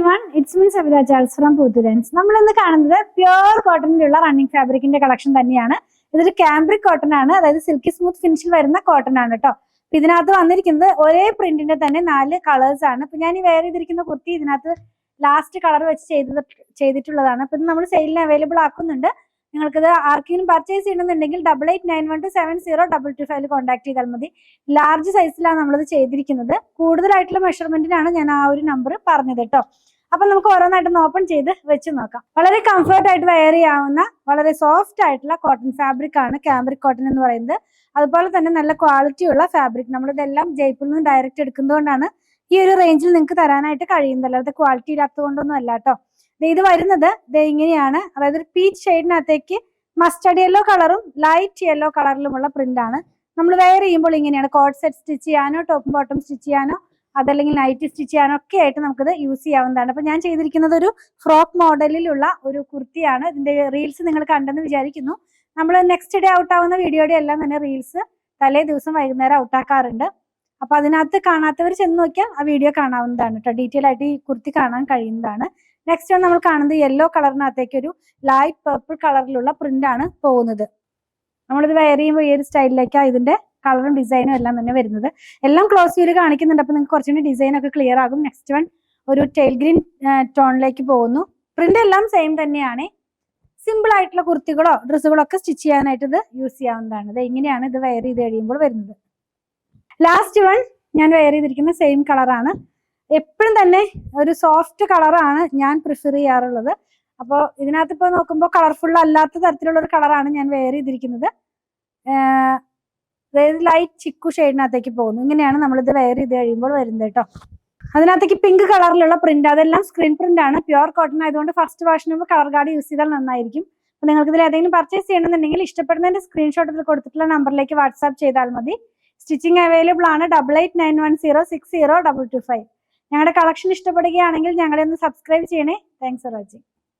everyone, it's me Savita Charles from Puthurans. നമ്മൾ ഇന്ന് കാണുന്നത് പ്യൂർ കോട്ടണിലുള്ള റണ്ണിങ് ഫാബ്രിക്കിന്റെ കളക്ഷൻ തന്നെയാണ്. ഇതൊരു കാംബ്രിക് കോട്ടൺ ആണ്, അതായത് സിൽക്കി സ്മൂത്ത് ഫിനിഷിൽ വരുന്ന കോട്ടൺ ആണ് കേട്ടോ. ഇതിനകത്ത് വന്നിരിക്കുന്നത് ഒരേ പ്രിന്റിന്റെ തന്നെ 4 കളേഴ്സ് ആണ്. ഇപ്പൊ ഞാൻ ഈ വെയർ ചെയ്തിരിക്കുന്ന കുർത്തി ഇതിനകത്ത് ലാസ്റ്റ് കളർ വെച്ച് ചെയ്തിട്ടുള്ളതാണ്. അപ്പൊ ഇത് നമ്മൾ സെയിലിന് അവൈലബിൾ ആക്കുന്നുണ്ട്. നിങ്ങൾക്കിത് ആർക്കെങ്കിലും പർച്ചേസ് ചെയ്യണമെന്നുണ്ടെങ്കിൽ 8891270225 കോൺടാക്ട് ചെയ്താൽ മതി. ലാർജ് സൈസിലാണ് നമ്മളിത് ചെയ്തിരിക്കുന്നത്. കൂടുതലായിട്ടുള്ള മെഷർമെന്റിനാണ് ഞാൻ ആ ഒരു നമ്പർ പറഞ്ഞത് കേട്ടോ. അപ്പൊ നമുക്ക് ഓരോന്നായിട്ടൊന്ന് ഓപ്പൺ ചെയ്ത് വെച്ച് നോക്കാം. വളരെ കംഫർട്ട് ആയിട്ട് വെയർ ചെയ്യാവുന്ന വളരെ സോഫ്റ്റ് ആയിട്ടുള്ള കോട്ടൺ ഫാബ്രിക് ആണ് കാംബ്രിക് കോട്ടൺ എന്ന് പറയുന്നത്. അതുപോലെ തന്നെ നല്ല ക്വാളിറ്റി ഉള്ള ഫാബ്രിക്. നമ്മളിതെല്ലാം ജയ്പൂരിൽ നിന്ന് ഡയറക്റ്റ് എടുക്കുന്നതുകൊണ്ടാണ് ഈ ഒരു റേഞ്ചിൽ നിങ്ങൾക്ക് തരാനായിട്ട് കഴിയുന്നത്. അല്ലാതെ ക്വാളിറ്റി ഇല്ലാത്തത് കൊണ്ടൊന്നും അല്ല കേട്ടോ. ഇത് വരുന്നത് ഇങ്ങനെയാണ്, അതായത് ഒരു പീച്ച് ഷെയ്ഡിനകത്തേക്ക് മസ്റ്റർഡ് യെല്ലോ കളറും ലൈറ്റ് യെല്ലോ കളറിലുമുള്ള പ്രിന്റ് ആണ്. നമ്മൾ വെയർ ചെയ്യുമ്പോൾ ഇങ്ങനെയാണ്. കോട്ട് സെറ്റ് സ്റ്റിച്ച് ചെയ്യാനോ ടോപ്പ് ബോട്ടം സ്റ്റിച്ച് ചെയ്യാനോ അതല്ലെങ്കിൽ നൈറ്റ് സ്റ്റിച്ച് ചെയ്യാനോ ഒക്കെ ആയിട്ട് നമുക്കിത് യൂസ് ചെയ്യാവുന്നതാണ്. അപ്പൊ ഞാൻ ചെയ്തിരിക്കുന്നത് ഒരു ഫ്രോക്ക് മോഡലിലുള്ള ഒരു കുർത്തിയാണ്. ഇതിന്റെ റീൽസ് നിങ്ങൾ കണ്ടെന്ന് വിചാരിക്കുന്നു. നമ്മൾ നെക്സ്റ്റ് ഡേ ഔട്ട് ആവുന്ന വീഡിയോയുടെ എല്ലാം തന്നെ റീൽസ് തലേ ദിവസം വൈകുന്നേരം ഔട്ടാക്കാറുണ്ട്. അപ്പൊ അതിനകത്ത് കാണാത്തവർ ചെന്ന് നോക്കിയാൽ ആ വീഡിയോ കാണാവുന്നതാണ് കേട്ടോ. ഡീറ്റെയിൽ ആയിട്ട് ഈ കുർത്തി കാണാൻ കഴിയുന്നതാണ്. നെക്സ്റ്റ് ആണ് നമ്മൾ കാണുന്നത് യെല്ലോ കളറിനകത്തേക്ക് ഒരു ലൈറ്റ് പർപ്പിൾ കളറിലുള്ള പ്രിന്റ് ആണ് പോകുന്നത്. നമ്മളിത് വെയർ ചെയ്യുമ്പോൾ ഈ ഒരു സ്റ്റൈലിലേക്കാണ് ഇതിന്റെ കളറും ഡിസൈനും എല്ലാം തന്നെ വരുന്നത്. എല്ലാം ക്ലോസ് വ്യൂ കാണിക്കുന്നുണ്ട്. അപ്പൊ നിങ്ങൾക്ക് കുറച്ചുകൂടി ഡിസൈൻ ഒക്കെ ക്ലിയർ ആകും. നെക്സ്റ്റ് വൺ ഒരു ടെയിൽ ഗ്രീൻ ടോണിലേക്ക് പോകുന്നു. പ്രിന്റ് എല്ലാം സെയിം തന്നെയാണ്. സിമ്പിൾ ആയിട്ടുള്ള കുർത്തികളോ ഡ്രസ്സുകളോ ഒക്കെ സ്റ്റിച്ച് ചെയ്യാനായിട്ട് ഇത് യൂസ് ചെയ്യാവുന്നതാണ്. ഇത് ഇങ്ങനെയാണ് ഇത് വെയർ ചെയ്ത് കഴിയുമ്പോൾ വരുന്നത്. ലാസ്റ്റ് വൺ ഞാൻ വെയർ ചെയ്തിരിക്കുന്ന സെയിം കളറാണ്. എപ്പോഴും തന്നെ ഒരു സോഫ്റ്റ് കളറാണ് ഞാൻ പ്രിഫർ ചെയ്യാറുള്ളത്. അപ്പോൾ ഇതിനകത്ത് ഇപ്പോൾ നോക്കുമ്പോൾ കളർഫുൾ അല്ലാത്ത തരത്തിലുള്ള ഒരു കളറാണ് ഞാൻ വെയർ ചെയ്തിരിക്കുന്നത്. അതായത് ലൈറ്റ് ചിക്കു ഷെയ്ഡിനകത്തേക്ക് പോകുന്നു. ഇങ്ങനെയാണ് നമ്മളിത് വെയർ ചെയ്ത് കഴിയുമ്പോൾ വരുന്നത് കേട്ടോ. അതിനകത്തേക്ക് പിങ്ക് കളറിലുള്ള പ്രിന്റ്, അതെല്ലാം സ്ക്രീൻ പ്രിന്റ് ആണ്. പ്യുവർ കോട്ടൺ ആയതുകൊണ്ട് ഫസ്റ്റ് വാഷിന് കളർ ഗാർഡ് യൂസ് ചെയ്താൽ നന്നായിരിക്കും. അപ്പോൾ നിങ്ങൾക്ക് ഇതിൽ ഏതെങ്കിലും പർച്ചേസ് ചെയ്യണമെന്നുണ്ടെങ്കിൽ ഇഷ്ടപ്പെടുന്നതിന്റെ സ്ക്രീൻഷോട്ട് ഇതിൽ കൊടുത്തിട്ടുള്ള നമ്പറിലേക്ക് വാട്സാപ്പ് ചെയ്താൽ മതി. സ്റ്റിച്ചിങ് അവൈലബിൾ ആണ്. 8891060225. ഞങ്ങളുടെ കളക്ഷൻ ഇഷ്ടപ്പെടുകയാണെങ്കിൽ ഞങ്ങളെ ഒന്ന് സബ്സ്ക്രൈബ് ചെയ്യണേ. Thanks for watching.